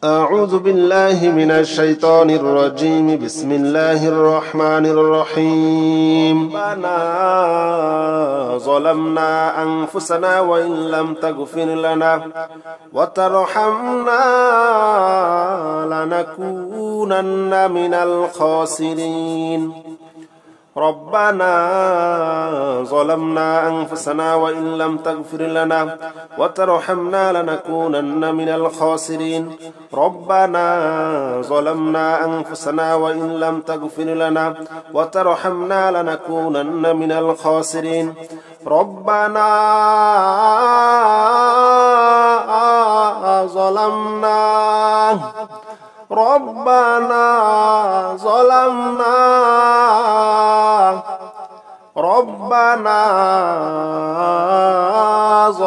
أعوذ بالله من الشيطان الرجيم. بسم الله الرحمن الرحيم. ربنا ظلمنا أنفسنا وإن لم تغفر لنا وترحمنا لنكونن من الخاسرين. ربنا ظلمنا أنفسنا وإن لم تغفر لنا وترحمنا لنكونن من الخاسرين. ربنا ظلمنا أنفسنا وإن لم تغفر لنا وترحمنا لنكونن من الخاسرين. ربنا ظلمنا أنفسنا وإن لم تغفر لنا وترحمنا لنكونن من الخاسرين.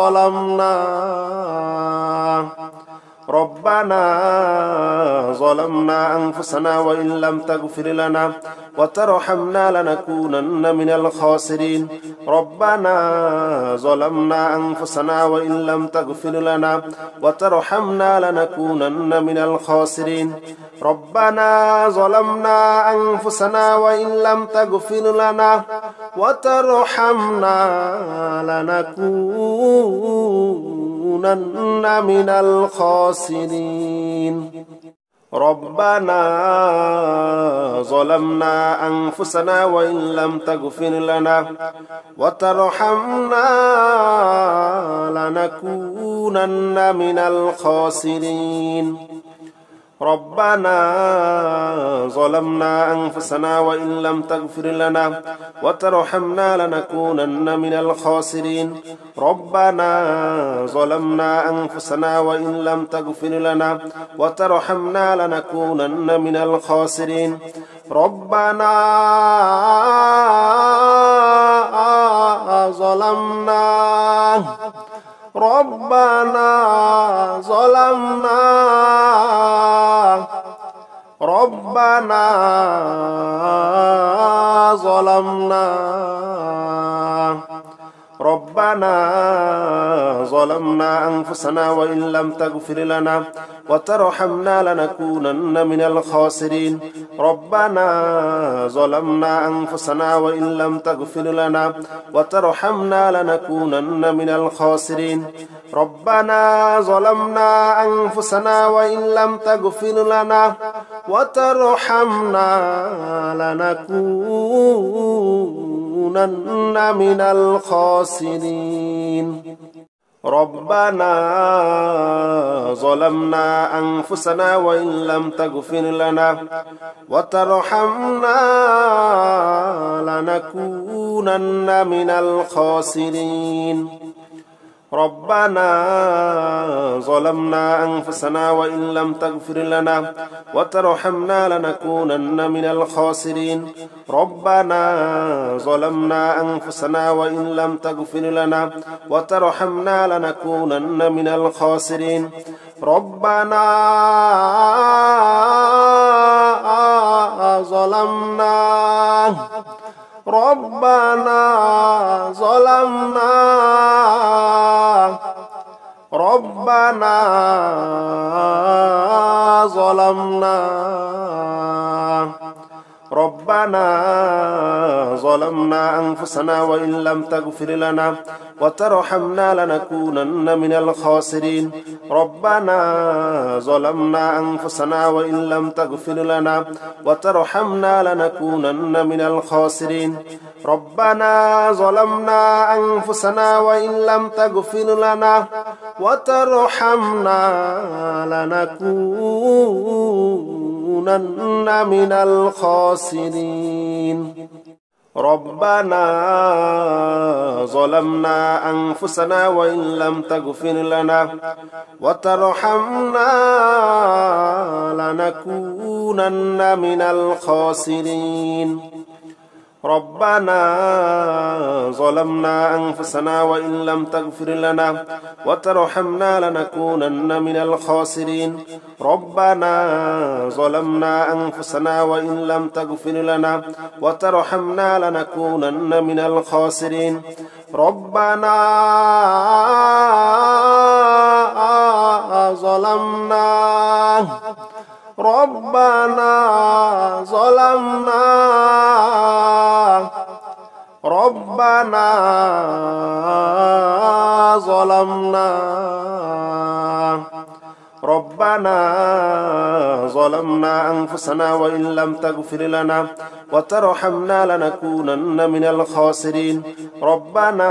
ربنا ظلمنا أنفسنا وإن لم تغفر لنا وترحمنا لنكونن من الخاسرين. ربنا ظلمنا أنفسنا وإن لم تغفر لنا وترحمنا لنكونن من الخاسرين. ربنا ظلمنا أنفسنا وإن لم تغفر لنا وترحمنا لنكونن من الخاسرين. ربنا ظلمنا أنفسنا وإن لم تغفر لنا وترحمنا لنكونن من الخاسرين. ربنا ظلمنا أنفسنا وإن لم تغفر لنا وترحمنا لنكونن من الخاسرين. ربنا ظلمنا أنفسنا وإن لم تغفر لنا وترحمنا لنكونن من الخاسرين. ربنا ظلمنا أنفسنا وإن لم تغفر لنا وترحمنا لنكونن من الخاسرين. ربنا ظلمنا أنفسنا وإن لم تغفر لنا وترحمنا لنكونن من الخاسرين. ربنا ظلمنا أنفسنا وإن لم تغفر لنا وترحمنا لنكونن من الخاسرين. ربنا ظلمنا أنفسنا وإن لم تغفر لنا وترحمنا لنكونن من الخاسرين. ربنا ظلمنا أنفسنا وإن لم تغفر لنا وترحمنا لنكونن من الخاسرين. ربنا ظلمنا أنفسنا وإن لم تغفر لنا وترحمنا لنكونن من الخاسرين. ربنا ظلمنا أنفسنا وإن لم تغفر لنا وترحمنا لنكونن من الخاسرين. ربنا ظلمنا أنفسنا وإن لم تغفر لنا وترحمنا لنكونن من الخاسرين. ربنا ظلمنا أنفسنا وإن لم تغفر لنا وترحمنا لنكونن من الخاسرين. ربنا ظلمنا أنفسنا وإن لم تغفر لنا وترحمنا لنكونن من الخاسرين. ربنا ظلمنا أنفسنا وإن لم تغفر لنا وترحمنا لنكونن من الخاسرين. ربنا ظلمنا ربنا ظلمنا ربنا ظلمنا ربنا ظلمنا أنفسنا وإن لم تغفر لنا وترحمنا لنكونن من الخاسرين ربنا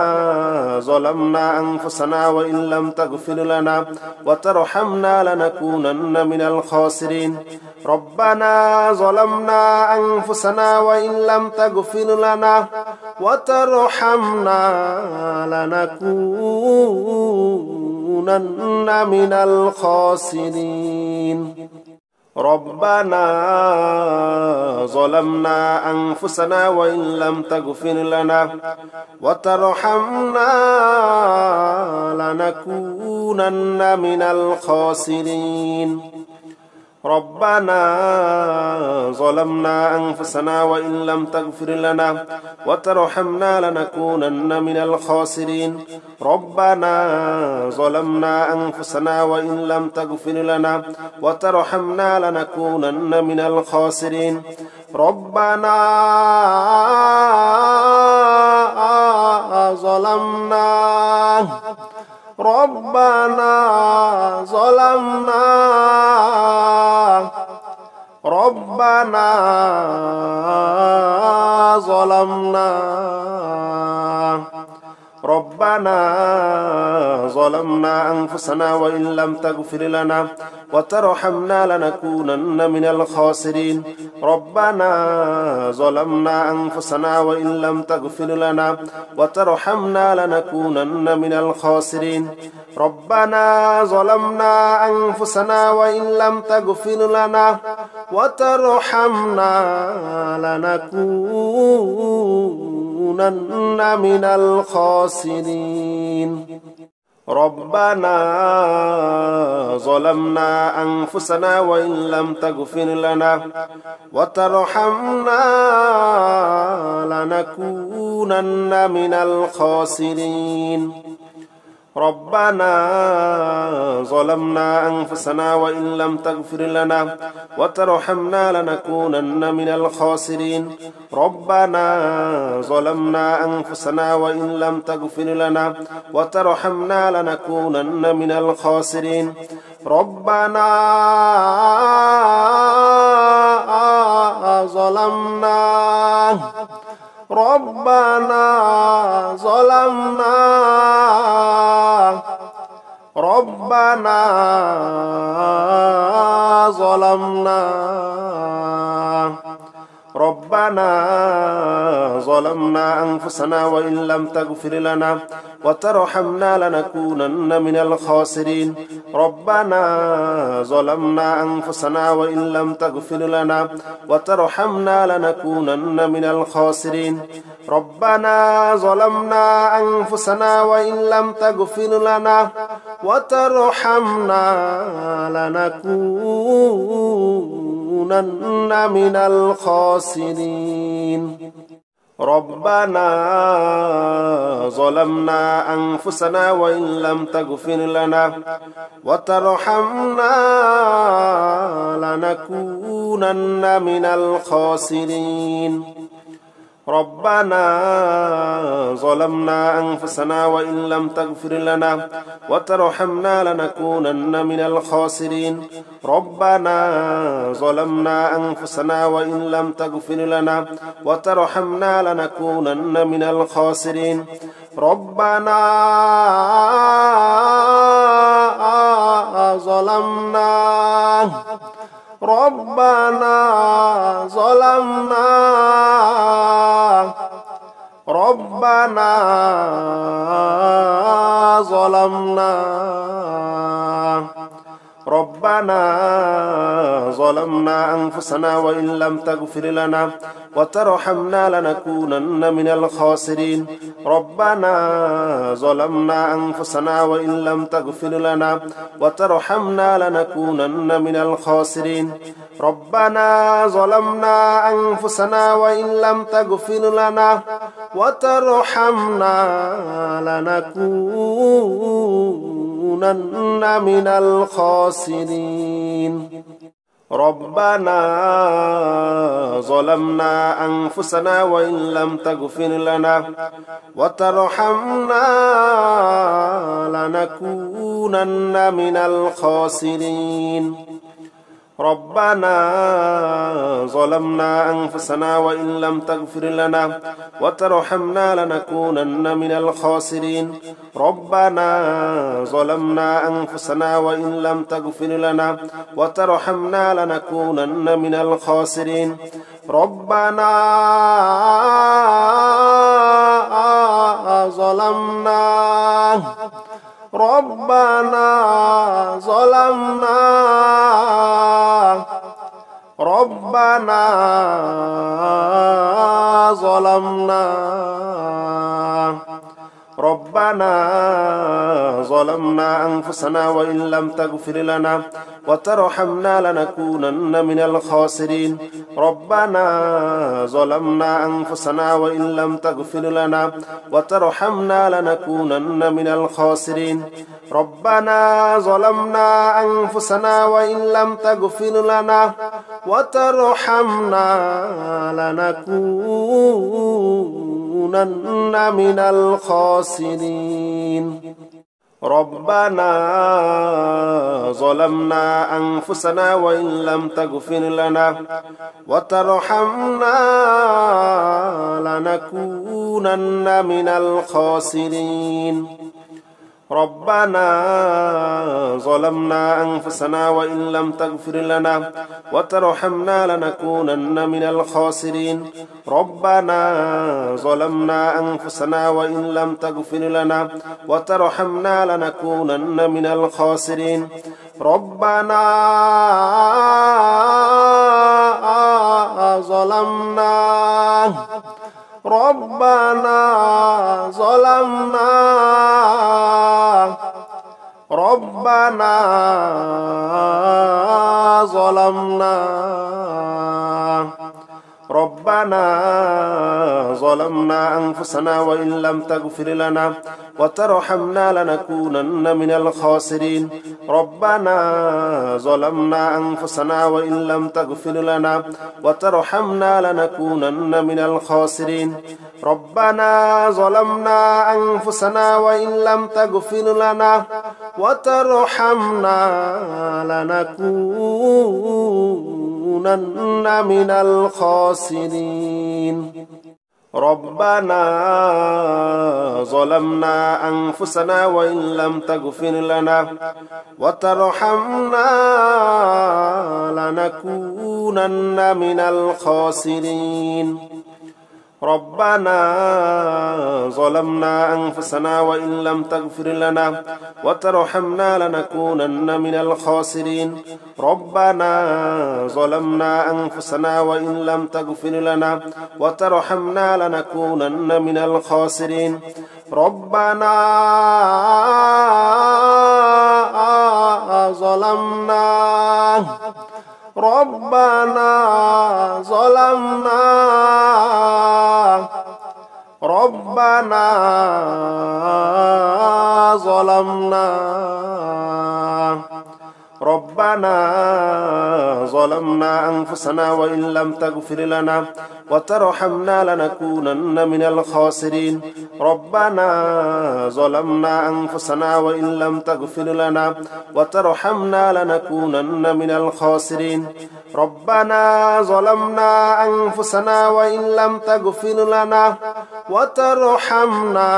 ظلمنا أنفسنا وإن لم تغفر لنا وترحمنا لنكونن من الخاسرين ربنا ظلمنا أنفسنا وإن لم تغفر لنا وترحمنا لنكونن من الخاسرين ربنا ظلمنا أنفسنا وإن لم تغفر لنا وترحمنا لنكونن من الخاسرين ربنا ظلمنا أنفسنا وإن لم تغفر لنا وترحمنا لنكونن من الخاسرين ربنا ظلمنا أنفسنا وإن لم تغفر لنا وترحمنا لنكونن من الخاسرين ربنا ظلمنا ربنا ظلمنا ربنا ظلمنا ربنا ظلمنا أنفسنا وإن لم تغفر لنا وترحمنا لنكونن من الخاسرين ربنا ظلمنا أنفسنا وإن لم تغفر لنا وترحمنا لنكونن من الخاسرين ربنا ظلمنا أنفسنا وإن لم تغفر لنا وترحمنا لنكونن من الخاسرين ربنا ظلمنا أنفسنا وإن لم تغفر لنا وترحمنا لنكونن من الخاسرين ربنا ظلمنا أنفسنا وإن لم تغفر لنا وترحمنا لنكونن من الخاسرين ربنا ظلمنا أنفسنا وإن لم تغفر لنا وترحمنا لنكونن من الخاسرين ربنا ظلمنا ربنا ظلمنا ربنا ظلمنا ربنا ظلمنا أنفسنا وإن لم تغفر لنا وترحمنا لنكونن من الخاسرين ربنا ظلمنا أنفسنا وإن لم تغفر لنا وترحمنا لنكونن من الخاسرين ربنا ظلمنا أنفسنا وإن لم تغفر لنا وترحمنا لنكونن من الخاسرين ربنا ظلمنا أنفسنا وإن لم تغفر لنا وترحمنا لنكونن من الخاسرين ربنا ظلمنا أنفسنا وإن لم تغفر لنا وترحمنا لنكونن من الخاسرين ربنا ظلمنا أنفسنا وإن لم تغفر لنا وترحمنا لنكونن من الخاسرين ربنا ظلمنا ربنا ظلمنا ربنا ظلمنا ربنا ظلمنا أنفسنا وإن لم تغفر لنا وترحمنا لنكونن من الخاسرين ربنا ظلمنا أنفسنا وإن لم تغفر لنا وترحمنا لنكونن من الخاسرين ربنا ظلمنا أنفسنا وإن لم تغفر لنا وترحمنا لنكونن لنكونن من الخاسرين ربنا ظلمنا أنفسنا وإن لم تغفر لنا وترحمنا لنكونن من الخاسرين ربنا ظلمنا أنفسنا وإن لم تغفر لنا وترحمنا لنكونن من الخاسرين ربنا ظلمنا أنفسنا وإن لم تغفر لنا وترحمنا لنكونن من الخاسرين ربنا ظلمنا أنفسنا وإن لم تغفر لنا وترحمنا لنكونن من الخاسرين ربنا ظلمنا أنفسنا وإن لم تغفر لنا وترحمنا لنكونن من الخاسرين ربنا ظلمنا أنفسنا وإن لم تغفر لنا وترحمنا لنكونن من الخاسرين ربنا ظلمنا أنفسنا وإن لم تغفر لنا وترحمنا لنكونن من الخاسرين ربنا ظلمنا أنفسنا وإن لم تغفر لنا وترحمنا لنكونن من الخاسرين ربنا ظلمنا أنفسنا وإن لم تغفر لنا وترحمنا لنكونن من الخاسرين ربنا ظلمنا أنفسنا وإن لم تغفر لنا وترحمنا لنكونن من الخاسرين ربنا ظلمنا أنفسنا وإن لم تغفر لنا وترحمنا لنكونن من الخاسرين ربنا ظلمنا أنفسنا وإن لم تغفر لنا وترحمنا لنكونن من الخاسرين ربنا ظلمنا أنفسنا وإن لم تغفر لنا وترحمنا لنكونن من الخاسرين ربنا ظلمنا أنفسنا وإن لم تغفر لنا وترحمنا لنكونن من الخاسرين ربنا ظلمنا أنفسنا وإن لم تغفر لنا وترحمنا لنكونن من الخاسرين ربنا ظلمنا أنفسنا وإن لم تغفر لنا وترحمنا لنكونن من الخاسرين ربنا ظلمنا أنفسنا وإن لم تغفر لنا وترحمنا لنكونن من الخاسرين ربنا ظلمنا أنفسنا وإن لم تغفر لنا وترحمنا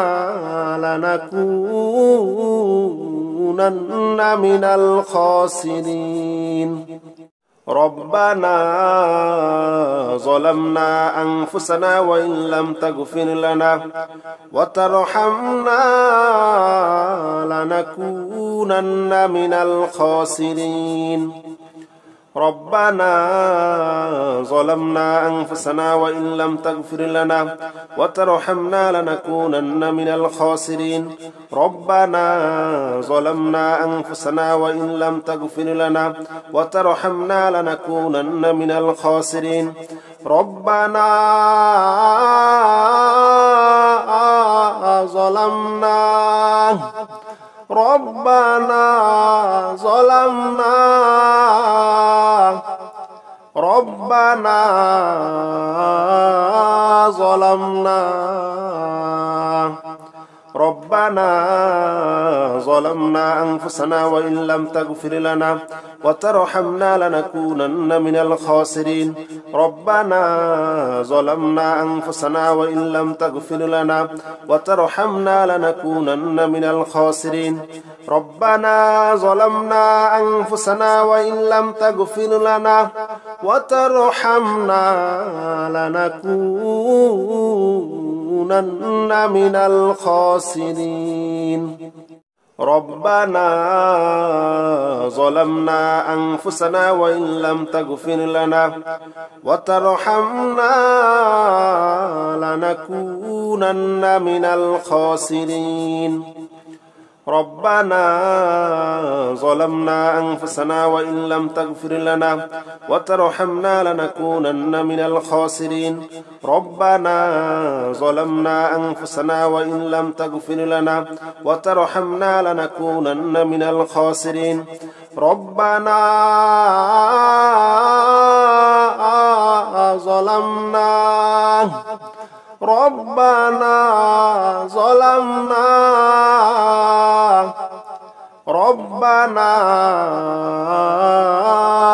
لنكونن من الخاسرين ربنا ظلمنا أنفسنا وإن لم تغفر لنا وترحمنا لنكونن من الخاسرين ربنا ظلمنا أنفسنا وإن لم تغفر لنا وترحمنا لنكونن من الخاسرين ربنا ظلمنا أنفسنا وإن لم تغفر لنا وترحمنا لنكونن من الخاسرين ربنا ظلمنا ربنا ظلمنا ربنا ظلمنا ربنا ظلمنا أنفسنا وإن لم تغفر لنا وترحمنا لنكونن من الخاسرين ربنا ظلمنا أنفسنا وإن لم تغفر لنا وترحمنا لنكونن من الخاسرين ربنا ظلمنا أنفسنا وإن لم تغفر لنا وترحمنا لنكونن من الخاسرين ربنا ظلمنا أنفسنا وإن لم تغفر لنا وترحمنا لنكونن من الخاسرين ربنا ظلمنا أنفسنا وإن لم تغفر لنا وترحمنا لنكونن من الخاسرين ربنا ظلمنا أنفسنا وإن لم تغفر لنا وترحمنا لنكونن من الخاسرين ربنا ظلمنا ربنا ظلمنا ربنا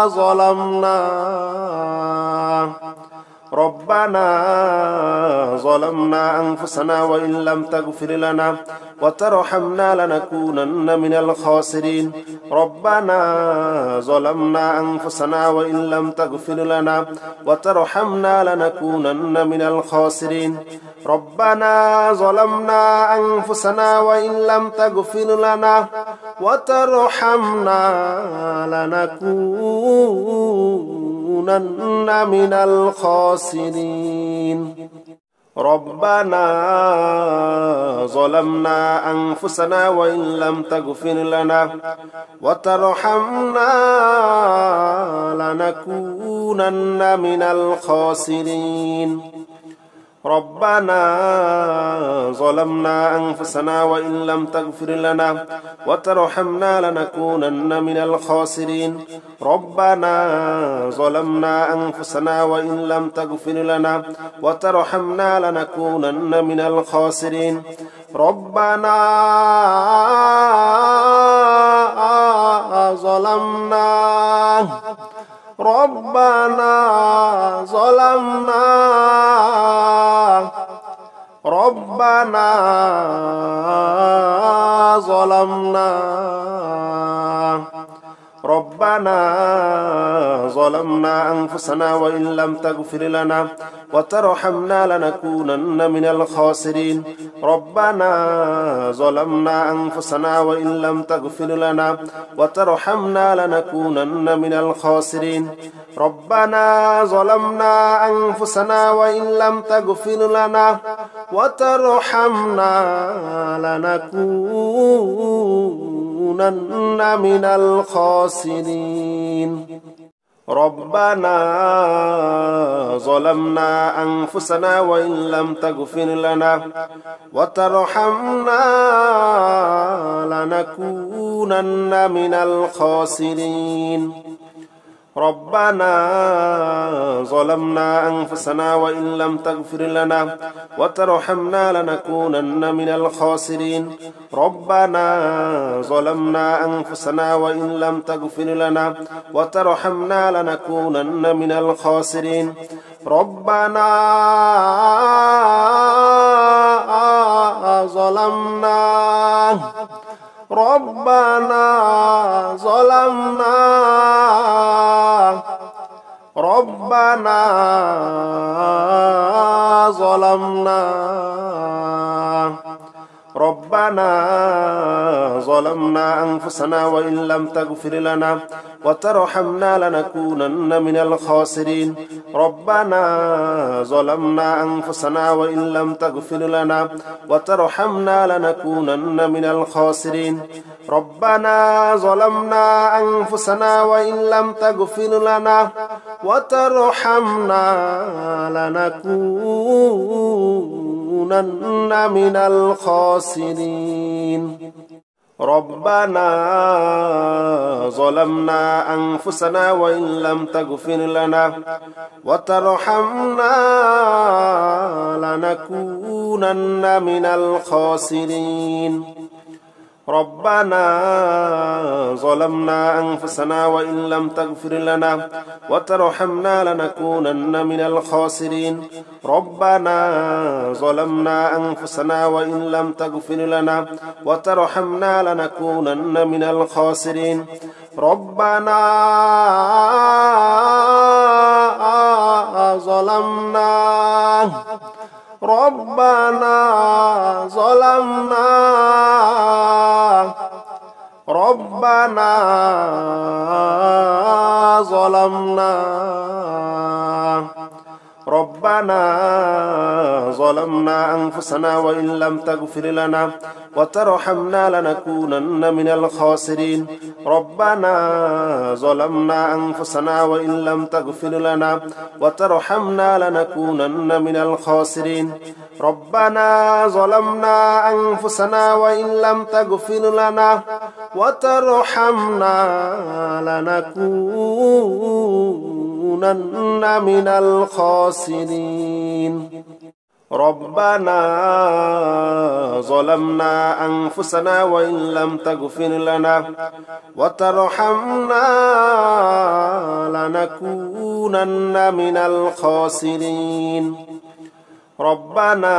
ظلمنا ربنا ظلمنا أنفسنا وإن لم تغفر لنا وترحمنا لنكونن من الخاسرين ربنا ظلمنا أنفسنا وإن لم تغفر لنا وترحمنا لنكونن من الخاسرين ربنا ظلمنا أنفسنا وإن لم تغفر لنا وترحمنا لنكونن من الخاسرين ربنا ظلمنا أنفسنا وإن لم تغفر لنا وترحمنا لنكونن من الخاسرين ربنا ظلمنا أنفسنا وإن لم تغفر لنا وترحمنا لنكونن من الخاسرين ربنا ظلمنا أنفسنا وإن لم تغفر لنا وترحمنا لنكونن من الخاسرين ربنا ظلمنا ربنا ظلمنا ربنا ظلمنا ربنا ظلمنا أنفسنا وإن لم تغفر لنا وترحمنا لنكونن من الخاسرين ربنا ظلمنا أنفسنا وإن لم تغفر لنا وترحمنا لنكونن من الخاسرين ربنا ظلمنا أنفسنا وإن لم تغفر لنا وترحمنا لنكونن من الخاسرين ربنا ظلمنا أنفسنا وإن لم تغفر لنا وترحمنا لنكونن من الخاسرين ربنا ظلمنا أنفسنا وإن لم تغفر لنا وترحمنا لنكونن من الخاسرين ربنا ظلمنا أنفسنا وإن لم تغفر لنا وترحمنا لنكونن من الخاسرين ربنا ظلمنا ربنا ظلمنا ربنا ظلمنا ربنا ظلمنا أنفسنا وإن لم تغفر لنا وترحمنا لنكونن من الخاسرين ربنا ظلمنا أنفسنا وإن لم تغفر لنا وترحمنا لنكونن من الخاسرين ربنا ظلمنا أنفسنا وإن لم تغفر لنا وترحمنا لنكونن من الخاسرين ربنا ظلمنا أنفسنا وإن لم تغفر لنا وترحمنا لنكونن من الخاسرين ربنا ظلمنا أنفسنا وإن لم تغفر لنا وترحمنا لنكونن من الخاسرين ربنا ظلمنا أنفسنا وإن لم تغفر لنا وترحمنا لنكونن من الخاسرين ربنا ظلمنا أنفسنا وإن لم تغفر لنا وترحمنا لنكونن من الخاسرين ربنا ظلمنا أنفسنا وإن لم تغفر لنا وترحمنا لنكونن من الخاسرين ربنا ظلمنا أنفسنا وإن لم تغفر لنا وترحمنا لنكونن من الخاسرين ربنا ظلمنا أنفسنا وإن لم تغفر لنا وترحمنا لنكونن من الخاسرين ربنا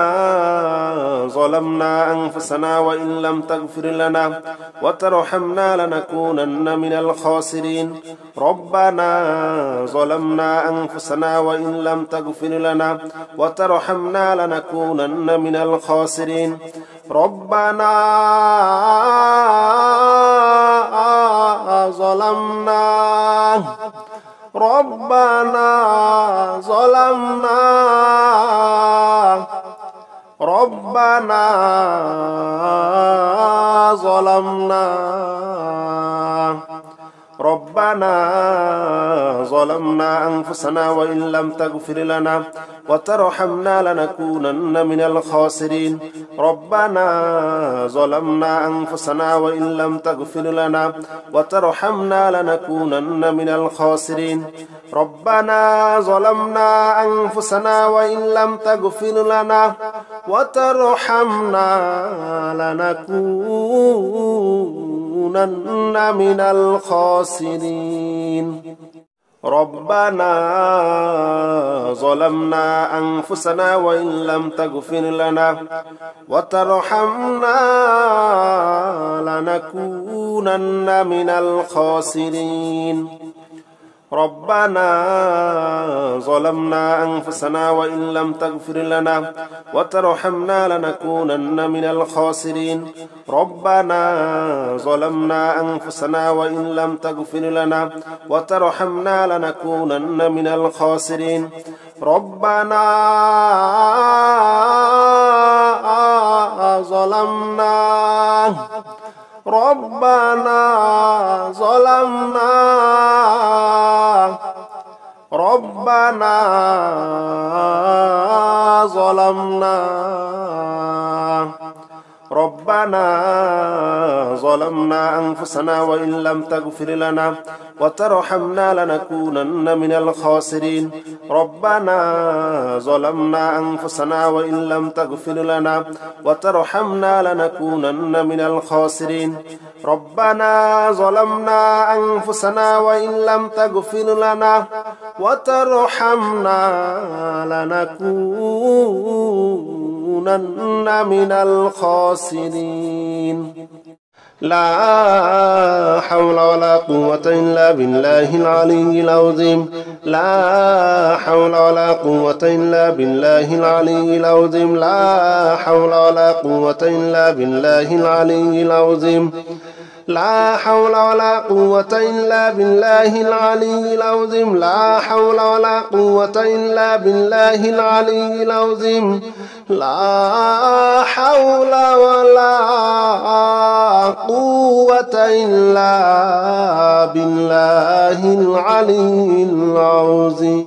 ظلمنا أنفسنا وإن لم تغفر لنا وترحمنا لنكونن من الخاسرين ربنا ظلمنا أنفسنا وإن لم تغفر لنا وترحمنا لنكونن من الخاسرين ربنا ظلمنا أنفسنا وإن لم تغفر لنا وترحمنا لنكونن من الخاسرين ربنا ظلمنا أنفسنا وإن لم تغفر لنا وترحمنا لنكونن من الخاسرين ربنا ظلمنا أنفسنا وإن لم تغفر لنا وترحمنا لنكونن من الخاسرين ربنا ظلمنا أنفسنا وإن لم تغفر لنا وترحمنا لنكونن من الخاسرين ربنا ظلمنا أنفسنا وإن لم تغفر لنا وترحمنا لنكونن من الخاسرين ربنا ظلمنا أنفسنا وإن لم تغفر لنا وترحمنا لنكونن من الخاسرين ربنا ظلمنا أنفسنا وإن لم تغفر لنا وترحمنا لنكونن من الخاسرين ربنا ظلمنا أنفسنا وإن لم تغفر لنا وترحمنا لنكونن من الخاسرين ربنا ظلمنا أنفسنا وإن لم تغفر لنا وترحمنا لنكونن من الخاسرين لا حول ولا قوة إلا بالله العلي العظيم لا حول ولا قوة إلا بالله العلي العظيم لا حول ولا قوة إلا بالله العلي العظيم لا حول ولا قوة إلا بالله العلي العظيم لا حول ولا قوة إلا بالله العلي العظيم لا حول ولا قوة إلا بالله العلي العظيم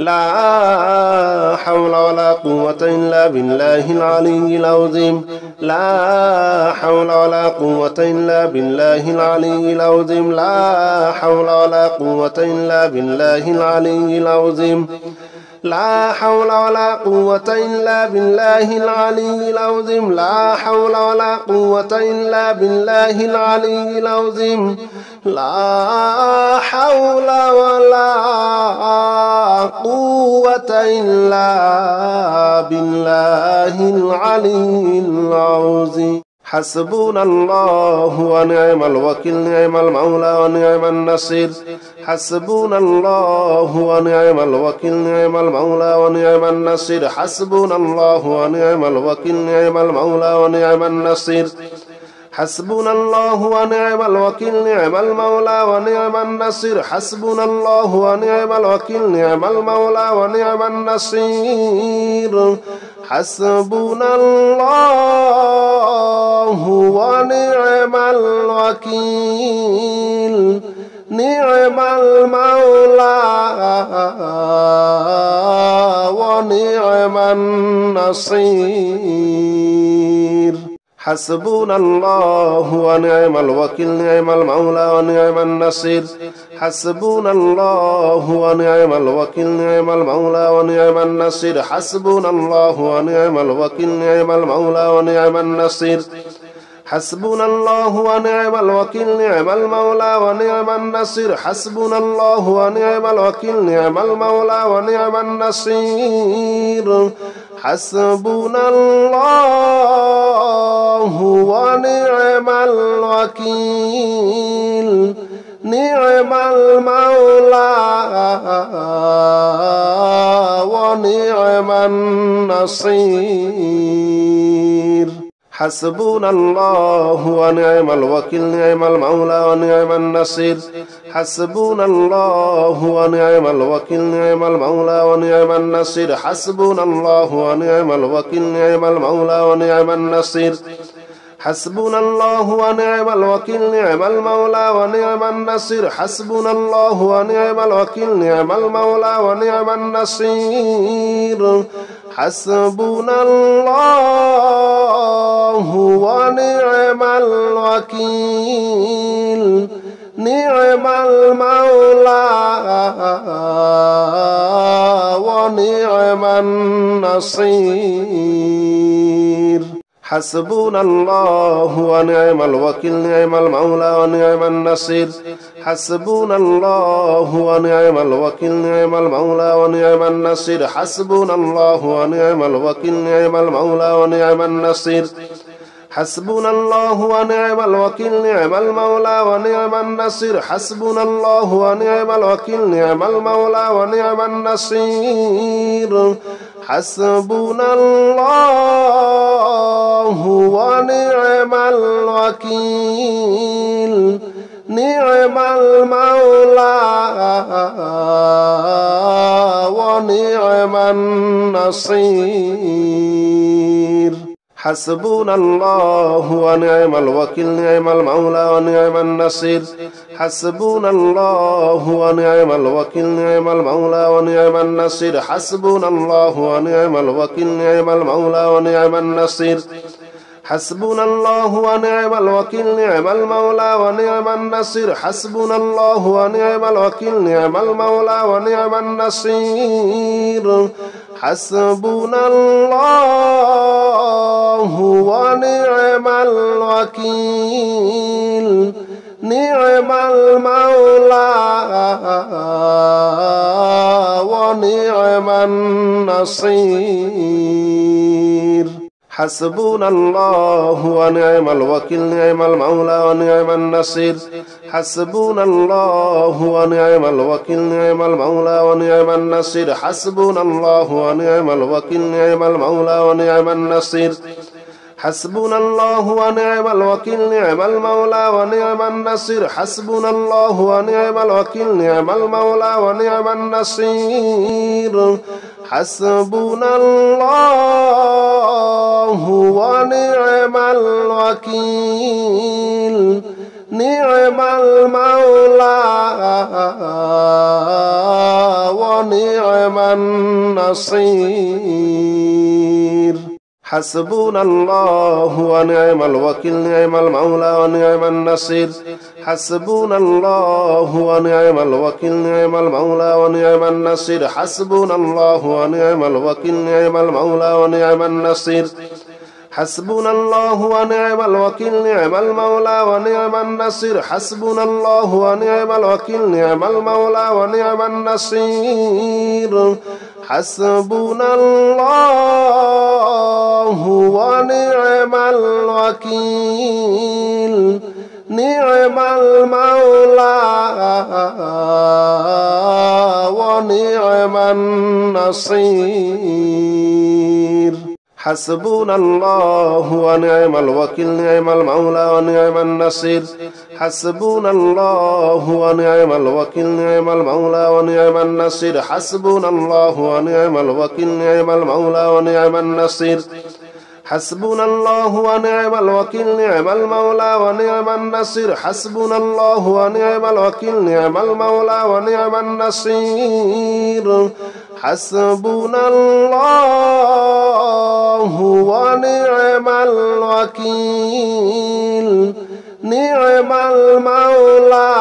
لا حول ولا قوة إلا بالله العلي العظيم لا حول ولا قوة إلا بالله العلي العظيم لا حول ولا قوة إلا بالله العلي العظيم لا حول ولا قوة إلا بالله العلي العظيم لا حول ولا قوة إلا بالله العلي العظيم لا حول ولا قوة إلا بالله العلي العظيم حسبنا الله ونعم الوكيل نعم المولى ونعم النصير حسبنا الله ونعم الوكيل نعم المولى ونعم النصير حسبنا الله ونعم الوكيل نعم المولى ونعم النصير حسبنا الله ونعم الوكيل نعم المولى ونعم النصير حسبنا الله ونعم الوكيل نعم المولى ونعم النصير حسبنا الله ونعم الوكيل نعم المولى ونعم النصير حسبنا الله ونعم الوكيل نعم المولى ونعم النصير حسبنا الله ونعم الوكيل نعم المولى ونعم النصير حسبنا الله ونعم الوكيل نعم المولى ونعم النصير حسبنا الله ونعم الوكيل نعم المولى ونعم النصير حسبنا الله ونعم الوكيل نعم المولى ونعم النصير حسبنا الله ونعم الوكيل نعم المولى ونعم النصير حسبنا الله ونعم الوكيل نعم المولى ونعم النصير حسبنا الله ونعم الوكيل نعم المولى ونعم النصير حسبنا الله ونعم الوكيل نعم المولى ونعم النصير حسبنا الله ونعم الوكيل نعم المولى ونعم النصير حسبنا الله ونعم الوكيل نعم المولى ونعم النصير حسبنا الله ونعم الوكيل نعم المولى ونعم النصير حسبنا الله ونعم الوكيل نعم المولى ونعم النصير حسبنا الله ونعم الوكيل نعم المولى ونعم النصير حسبنا الله ونعم الوكيل نعم المولى ونعم النصير حسبنا الله ونعم الوكيل نعم المولى ونعم النصير حسبنا الله ونعم الوكيل نعم المولى ونعم النصير حسبنا الله ونعم الوكيل نعم المولى ونعم النصير حسبنا الله ونعم الوكيل نعم المولى ونعم النصير حسبنا الله ونعم الوكيل نعم المولى ونعم النصير حسبنا الله ونعم الوكيل نعم المولى ونعم النصير حسبنا الله ونعم الوكيل نعم المولى ونعم النصير حسبنا الله ونعم الوكيل نعم المولى ونعم النصير حسبنا الله ونعم الوكيل نعم المولى ونعم النصير حسبنا الله ونعم الوكيل نعم المولى ونعم النصير حسبنا الله ونعم الوكيل نعم المولى ونعم النصير حسبنا الله ونعم الوكيل نعم المولى ونعم النصير حسبنا الله ونعم الوكيل نعم المولى ونعم النصير حسبنا الله ونعم الوكيل نعم المولى ونعم النصير حسبنا الله ونعم الوكيل نعم المولى ونعم ونعم النصير حسبنا الله ونعم الوكيل نعم المولى ونعم النصير حسبنا الله ونعم الوكيل نعم المولى ونعم النصير حسبنا الله ونعم الوكيل نعم المولى ونعم النصير حسبنا الله ونعم الوكيل نعم المولى ونعم النصير حسبنا الله ونعم الوكيل نعم المولى ونعم النصير حسبنا الله ونعم الوكيل نعم المولى ونعم النصير حسبنا الله ونعم الوكيل نعم المولى ونعم النصير حسبنا الله ونعم الوكيل نعم المولى ونعم النصير حسبنا الله ونعم الوكيل نعم المولى ونعم النصير حسبنا الله ونعم الوكيل نعم المولى ونعم النصير حسبنا الله ونعم الوكيل نعم المولى ونعم النصير حسبنا الله ونعم الوكيل نعم المولى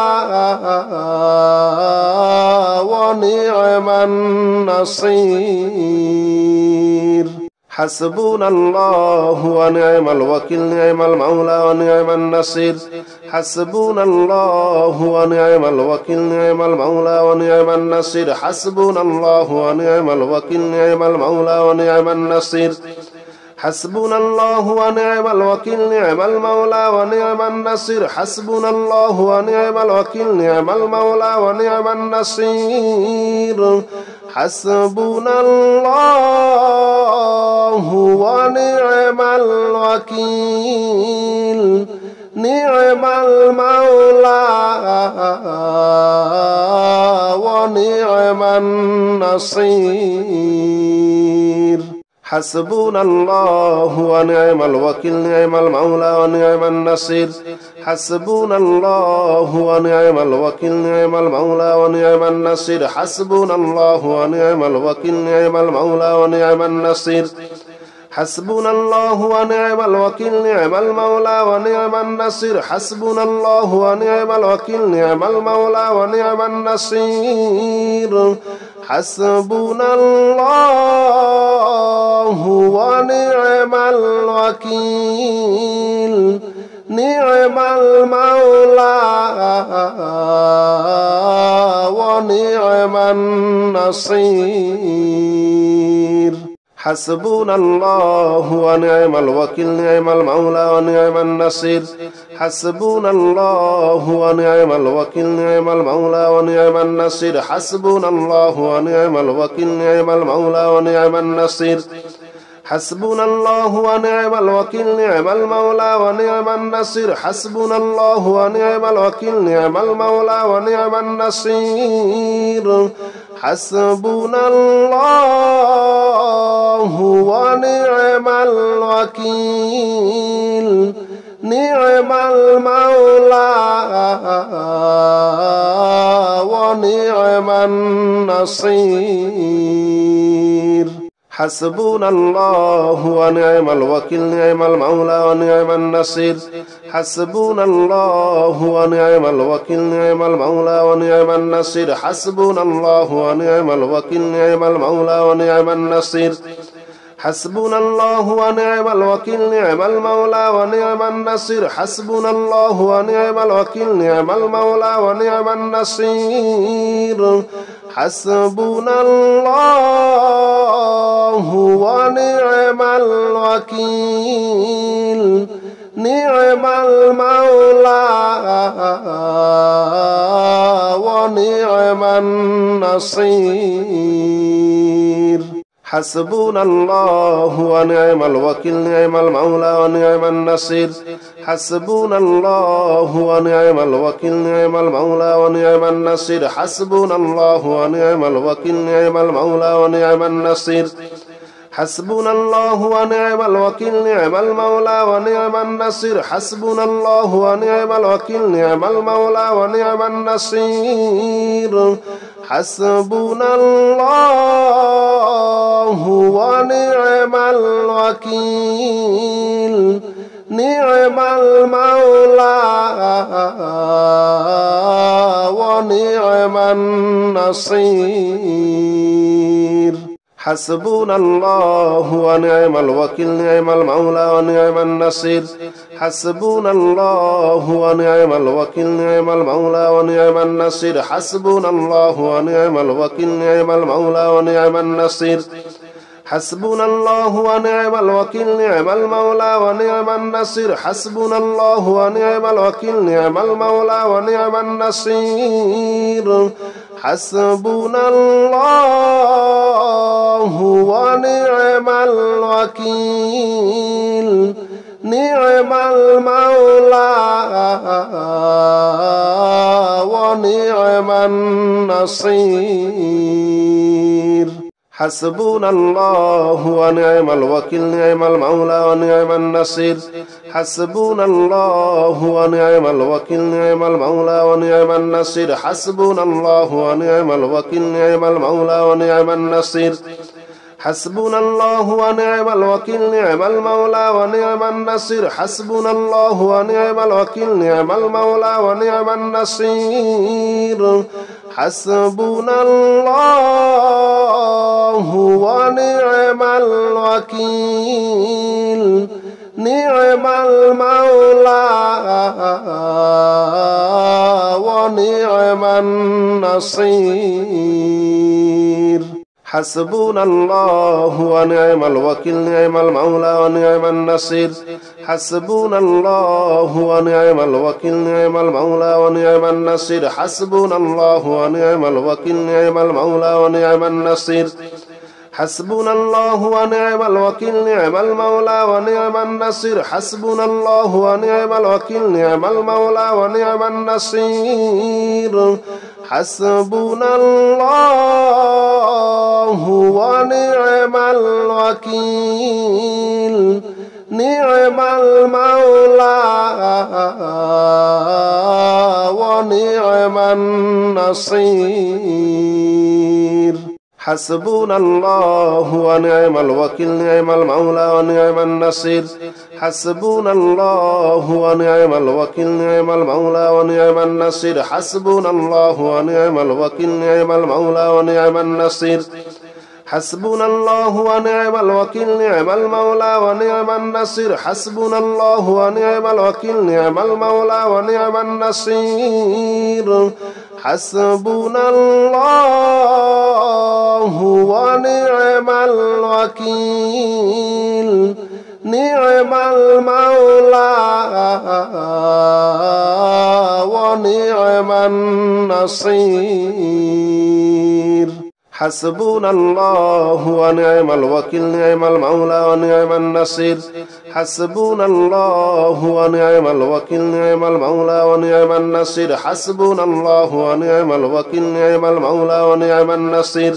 ونعم النصير حسبنا الله ونعم الوكيل نعم المولى ونعم النصير حسبنا الله ونعم الوكيل نعم المولى ونعم النصير حسبنا الله ونعم الوكيل نعم المولى ونعم النصير حسبنا الله ونعم الوكيل نعم المولى ونعم النصير حسبنا الله ونعم الوكيل نعم المولى ونعم النصير حسبنا الله ونعم الوكيل نعم المولى ونعم النصير حسبنا الله ونعم الوكيل نعم المولى ونعم النصير حسبنا الله ونعم الوكيل نعم المولى ونعم النصير حسبنا الله ونعم الوكيل نعم المولى ونعم النصير حسبنا الله ونعم الوكيل نعم المولى ونعم النصير حسبنا الله ونعم الوكيل نعم المولى ونعم النصير حسبنا الله ونعم الوكيل نعم المولى ونعم النصير حسبنا الله ونعم الوكيل نعم المولى ونعم النصير حسبنا الله ونعم الوكيل نعم المولى ونعم النصير حسبنا الله ونعم الوكيل نعم المولى ونعم النصير حسبنا الله ونعم الوكيل نعم المولى ونعم النصير حسبنا الله ونعم الوكيل نعم المولى ونعم النصير حسبنا الله ونعم الوكيل نعم المولى ونعم النصير حسبنا الله ونعم الوكيل نعم المولى ونعم النصير حسبنا الله ونعم الوكيل نعم المولى ونعم النصير حسبنا الله ونعم الوكيل نعم المولى ونعم النصير حسبنا الله ونعم الوكيل نعم المولى ونعم النصير حسبنا الله ونعم الوكيل نعم المولى ونعم النصير حسبنا الله ونعم الوكيل نعم المولى ونعم النصير حسبنا الله ونعم الوكيل نعم المولى ونعم النصير حسبنا الله ونعم الوكيل نعم المولى ونعم النصير حسبنا الله ونعم الوكيل نعم المولى ونعم النصير حسبنا الله ونعم الوكيل نعم المولى ونعم النصير حسبنا الله ونعم الوكيل نعم المولى ونعم النصير حسبنا الله ونعم الوكيل نعم المولى ونعم النصير حسبنا الله ونعم الوكيل نعم المولى ونعم النصير حسبنا الله ونعم الوكيل نعم المولى ونعم النصير حسبنا الله ونعم الوكيل نعم المولى ونعم النصير حسبنا الله ونعم الوكيل نعم المولى ونعم النصير حسبنا الله ونعم الوكيل نعم المولى ونعم النصير حسبنا الله ونعم الوكيل نعم المولى ونعم النصير حسبنا الله ونعم الوكيل نعم المولى ونعم النصير حسبنا الله ونعم الوكيل نعم المولى ونعم النصير حسبنا الله ونعم الوكيل نعم المولى ونعم النصير حسبنا الله ونعم الوكيل نعم المولى ونعم النصير حسبنا الله ونعم الوكيل نعم المولى ونعم النصير حسبنا الله ونعم الوكيل نعم المولى ونعم النصير حسبنا الله ونعم الوكيل نعم المولى ونعم النصير حسبنا الله ونعم الوكيل نعم المولى ونعم النصير حسبنا الله ونعم الوكيل نعم المولى ونعم النصير حسبنا الله ونعم الوكيل نعم المولى ونعم النصير حسبنا الله ونعم الوكيل نعم المولى ونعم النصير حسبنا الله ونعم الوكيل نعم المولى ونعم النصير حسبنا الله ونعم الوكيل نعم المولى ونعم النصير حسبنا الله ونعم الوكيل نعم المولى ونعم النصير حسبنا الله ونعم الوكيل نعم المولى ونعم النصير حسبنا الله ونعم الوكيل نعم المولى ونعم النصير حسبنا الله ونعم الوكيل نعم المولى ونعم النصير حسبنا الله ونعم الوكيل نعم المولى ونعم النصير حسبنا الله ونعم الوكيل نعم المولى ونعم النصير حسبنا الله ونعم الوكيل نعم المولى ونعم النصير حسبنا الله ونعم الوكيل نعم المولى ونعم النصير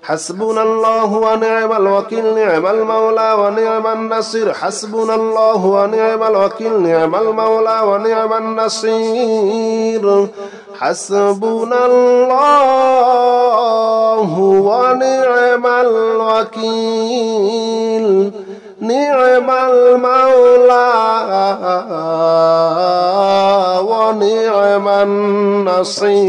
حسبنا الله ونعم الوكيل نعم المولى ونعم النصير حسبنا الله ونعم الوكيل نعم المولى ونعم النصير حسبنا الله ونعم الوكيل نعم المولى ونعم النصير